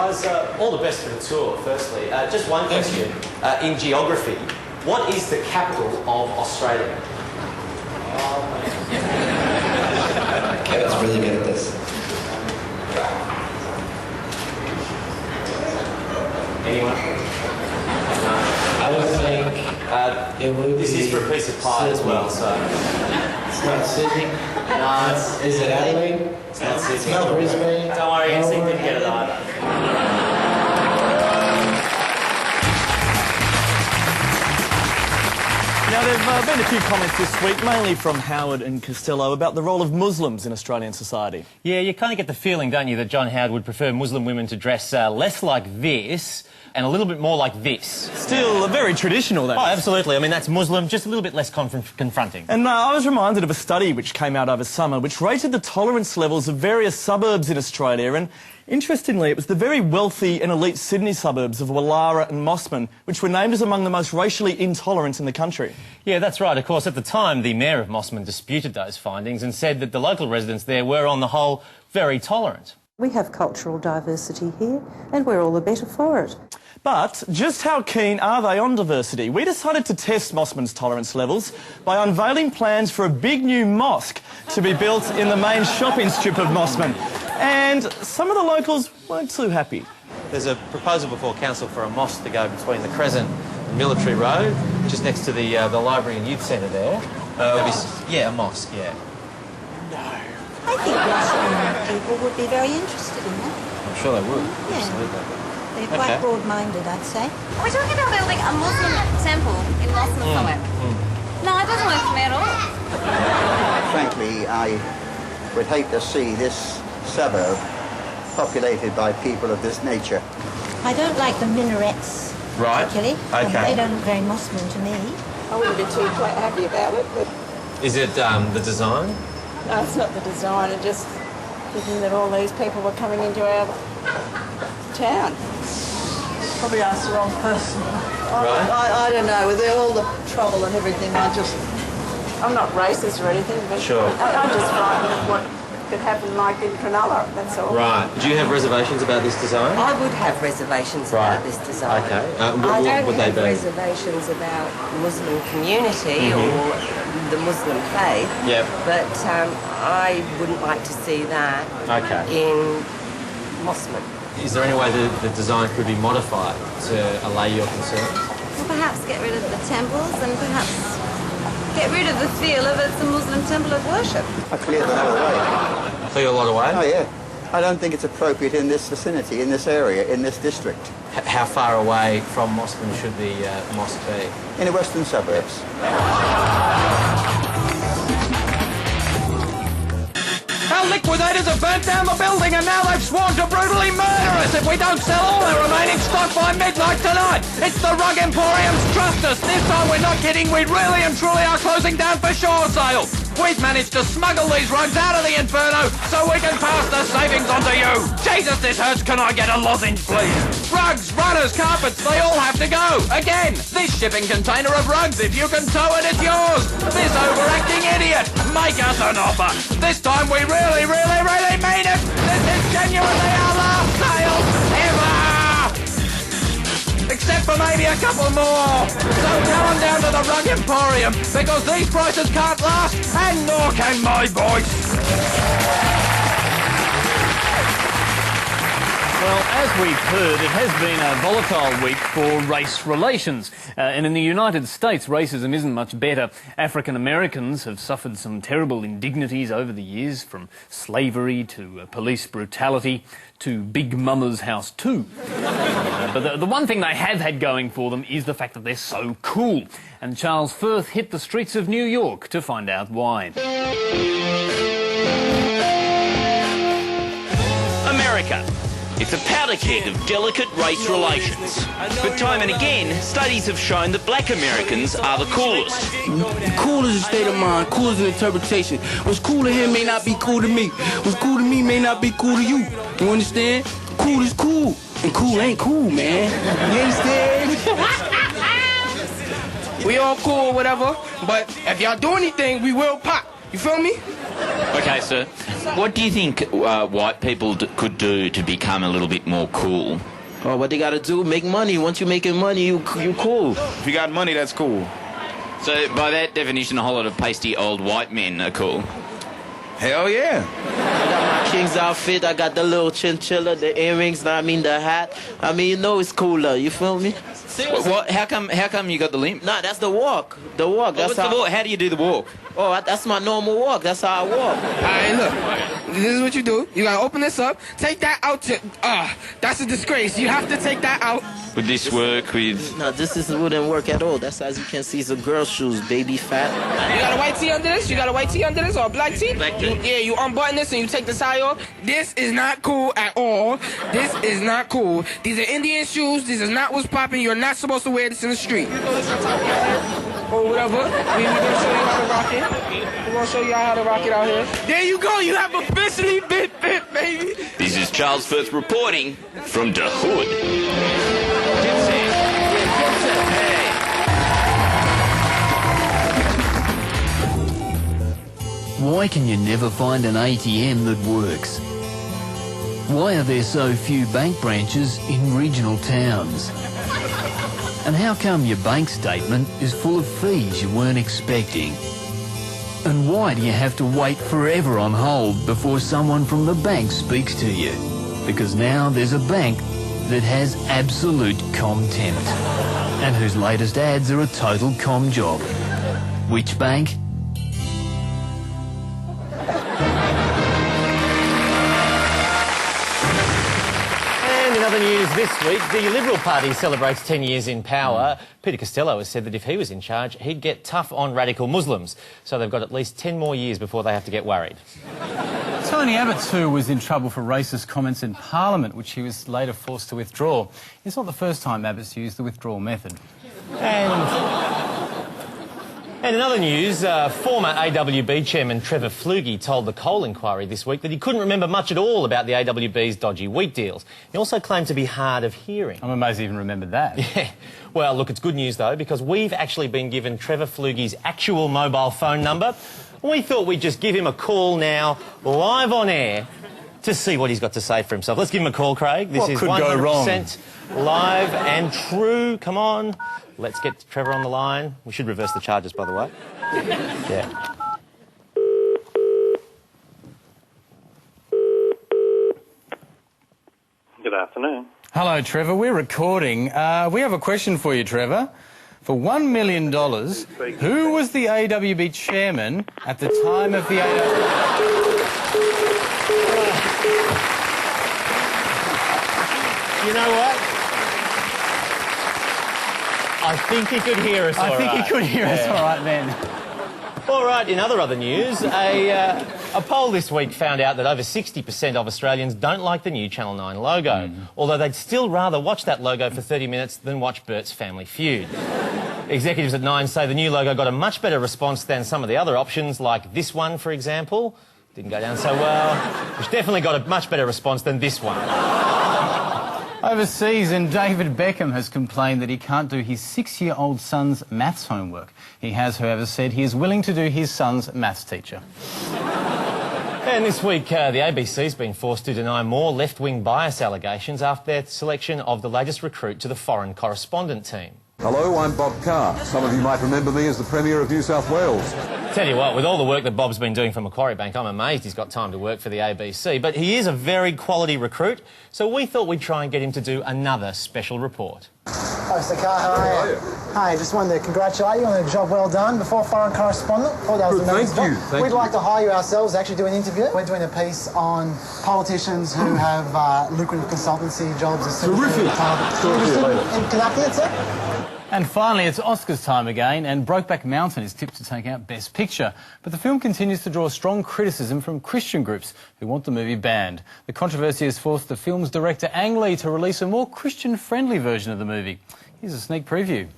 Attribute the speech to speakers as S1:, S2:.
S1: Guys, all the best for the tour, firstly. Just one question. In geography, what is the capital of Australia?
S2: Kevin's really good at this.
S1: Anyone? No.
S2: I would think it would
S1: This
S2: be
S1: is for a piece of pie as well, so...
S2: It's not Sydney.
S1: No,
S2: Is it Adelaide?
S1: it's not Sydney.
S2: It's not Brisbane.
S1: Don't worry, you didn't get it either.
S3: Now, there have been a few comments this week, mainly from Howard and Costello, about the role of Muslims in Australian society.
S4: Yeah, you kind of get the feeling, don't you, that John Howard would prefer Muslim women to dress less like this and a little bit more like this.
S3: Still, very traditional, that
S4: Oh,
S3: is.
S4: absolutely. I mean, that's Muslim, just a little bit less confronting.
S3: And I was reminded of a study which came out over summer, which rated the tolerance levels of various suburbs in Australia, and interestingly, it was the very wealthy and elite Sydney suburbs of Wallara and Mossman, which were named as among the most racially intolerant in the country.
S4: Yeah, that's right. Of course, at the time, the mayor of Mossman disputed those findings and said that the local residents there were, on the whole, very tolerant.
S5: We have cultural diversity here, and we're all the better for it.
S3: But just how keen are they on diversity? We decided to test Mossman's tolerance levels by unveiling plans for a big new mosque to be built in the main shopping strip of Mossman. And some of the locals weren't too happy.
S1: There's a proposal before council for a mosque to go between the Crescent and Military Road, just next to the library and youth centre there. Yeah, a mosque, yeah.
S6: I think Muslim people would be very interested in that.
S1: I'm sure they would.
S6: Yeah.
S1: Absolutely.
S6: They're quite broad-minded, I'd say.
S7: Are we talking about building a Muslim temple in Mossman somewhere? No, it doesn't work for me at all.
S8: Frankly, I would hate to see this suburb populated by people of this nature.
S6: I don't like the minarets, particularly.
S1: Okay.
S6: They don't look very Muslim to me.
S9: I wouldn't be too happy about it, but...
S1: Is it the design?
S9: No, it's not the design, it's just thinking that all these people were coming into our town.
S10: Probably asked the wrong person.
S9: I don't know, with all the trouble and everything, I'm not racist or anything, but
S1: Sure.
S9: I just frightened what could happen like in Cronulla, that's all.
S1: Right. Do you have reservations about this design?
S11: I would have reservations about this design.
S1: Okay.
S11: I don't
S1: would they
S11: have
S1: be?
S11: reservations about the Muslim community or the Muslim faith.
S1: Yep.
S11: But I wouldn't like to see that in Mossman.
S1: Is there any way the design could be modified to allay your concerns?
S7: Well, perhaps get rid of the temples and perhaps get rid of the feel of it's a Muslim temple of worship.
S8: I clear the lot away.
S1: Clear a lot away?
S8: Oh, yeah. I don't think it's appropriate in this vicinity, in this area, in this district.
S1: How far away from Mossman should the mosque be?
S8: In the western suburbs.
S12: Our liquidators have burnt down the building and now they've sworn to brutally murder us if we don't sell all our remaining stock by midnight tonight. It's the Rug Emporium's Trust Us. This time we're not kidding. We really and truly are closing down for sure sale. We've managed to smuggle these rugs out of the inferno so we can pass the savings on to you. Jesus, this hurts. Can I get a lozenge, please? Rugs, runners, carpets, they all have to go. Again, this shipping container of rugs, if you can tow it, it's yours. This overacting idiot, make us an offer. This time we really, really, really mean it. This is genuinely our last sale ever. Except for maybe a couple more. So come on down to the Rug Emporium, because these prices can't last, and nor can my voice.
S13: Well, as we've heard, it has been a volatile week for race relations. And in the United States, racism isn't much better. African Americans have suffered some terrible indignities over the years, from slavery to police brutality to Big Mama's House 2. But the one thing they have had going for them is the fact that they're so cool. And Charles Firth hit the streets of New York to find out why.
S14: America. It's a powder keg of delicate race relations. But time and again, studies have shown that black Americans are the coolest.
S15: Cool is a state of mind, cool is an interpretation. What's cool to him may not be cool to me. What's cool to me may not be cool to you. You understand? Cool is cool, and cool ain't cool, man. You understand? We all cool or whatever, but if y'all do anything, we will pop. You feel me?
S14: Okay, sir. What do you think white people could do to become a little bit more cool?
S15: Oh, what they gotta do? Make money. Once you're making money, you cool.
S16: If you got money, that's cool.
S14: So, by that definition, a whole lot of pasty old white men are cool.
S16: Hell yeah.
S15: I got my King's outfit. I got the little chinchilla, the earrings. The hat. I mean, you know it's cooler. You feel me?
S14: What? How come you got the limp?
S15: Nah, that's the walk. The walk.
S14: That's the walk. How do you do the walk?
S15: Oh, that's my normal walk. That's how I walk.
S17: Alright, look. This is what you do. You gotta open this up. Take that out to... that's a disgrace. You have to take that out.
S14: Would this work with...
S15: No, this wouldn't work at all. That's, as you can see, it's a girl's shoes, baby fat.
S17: You got a white tee under this? You got a white tee under this or a black tee?
S15: Black tee.
S17: Yeah, you unbutton this and you take the tie off. This is not cool at all. This is not cool. These are Indian shoes. This is not what's popping. You're not supposed to wear this in the street. Or whatever. We're gonna show you how to rock it. We're gonna show you how to rock it out here. There you go. You have officially been bit, baby.
S14: This is Charles Firth reporting from the hood.
S18: Why can you never find an ATM that works? Why are there so few bank branches in regional towns? And how come your bank statement is full of fees you weren't expecting? And why do you have to wait forever on hold before someone from the bank speaks to you? Because now there's a bank that has absolute contempt and whose latest ads are a total com job. Which bank?
S4: In other news this week, the Liberal Party celebrates 10 years in power. Peter Costello has said that if he was in charge, he'd get tough on radical Muslims. So they've got at least 10 more years before they have to get worried.
S19: Tony Abbott, too, was in trouble for racist comments in Parliament, which he was later forced to withdraw. It's not the first time Abbott's used the withdrawal method.
S4: And in other news, former AWB chairman Trevor Flugie told the Coal Inquiry this week that he couldn't remember much at all about the AWB's dodgy wheat deals. He also claimed to be hard of hearing.
S19: I'm amazed he even remembered that.
S4: Yeah. Well, look, it's good news, though, because we've actually been given Trevor Flugie's actual mobile phone number. We thought we'd just give him a call now, live on air, to see what he's got to say for himself. Let's give him a call, Craig. This is 100% live and true. Come on. Let's get Trevor on the line. We should reverse the charges, by the way. Yeah.
S20: Good afternoon.
S19: Hello, Trevor. We're recording. We have a question for you, Trevor. For $1 million, who was the AWB chairman at the time of the
S4: You know what? I think he could hear us all right.
S19: I think he could hear us all right then.
S4: All right, in other news, a poll this week found out that over 60% of Australians don't like the new Channel 9 logo, although they'd still rather watch that logo for 30 minutes than watch Bert's Family Feud. Executives at 9 say the new logo got a much better response than some of the other options, like this one, for example. Didn't go down so well. Which definitely got a much better response than this one.
S19: Overseas, and David Beckham has complained that he can't do his 6-year-old son's maths homework. He has, however, said he is willing to do his son's maths teacher.
S4: And this week, the ABC's been forced to deny more left-wing bias allegations after their selection of the latest recruit to the foreign correspondent team.
S21: Hello, I'm Bob Carr. Some of you might remember me as the Premier of New South Wales.
S4: Tell you what, with all the work that Bob's been doing for Macquarie Bank, I'm amazed he's got time to work for the ABC. But he is a very quality recruit, so we thought we'd try and get him to do another special report.
S22: Hi, Mr. Carr, how are you? Hi, just wanted to congratulate you on a job well done before foreign correspondent. Thought that was an amazing job.
S21: Thank
S22: We'd
S21: you.
S22: like to hire you ourselves to actually do an interview. We're doing a piece on politicians who have lucrative consultancy jobs.
S21: Terrific.
S22: In conducting it, sir?
S19: And finally, it's Oscars time again, and Brokeback Mountain is tipped to take out Best Picture. But the film continues to draw strong criticism from Christian groups who want the movie banned. The controversy has forced the film's director, Ang Lee, to release a more Christian-friendly version of the movie. Here's a sneak preview.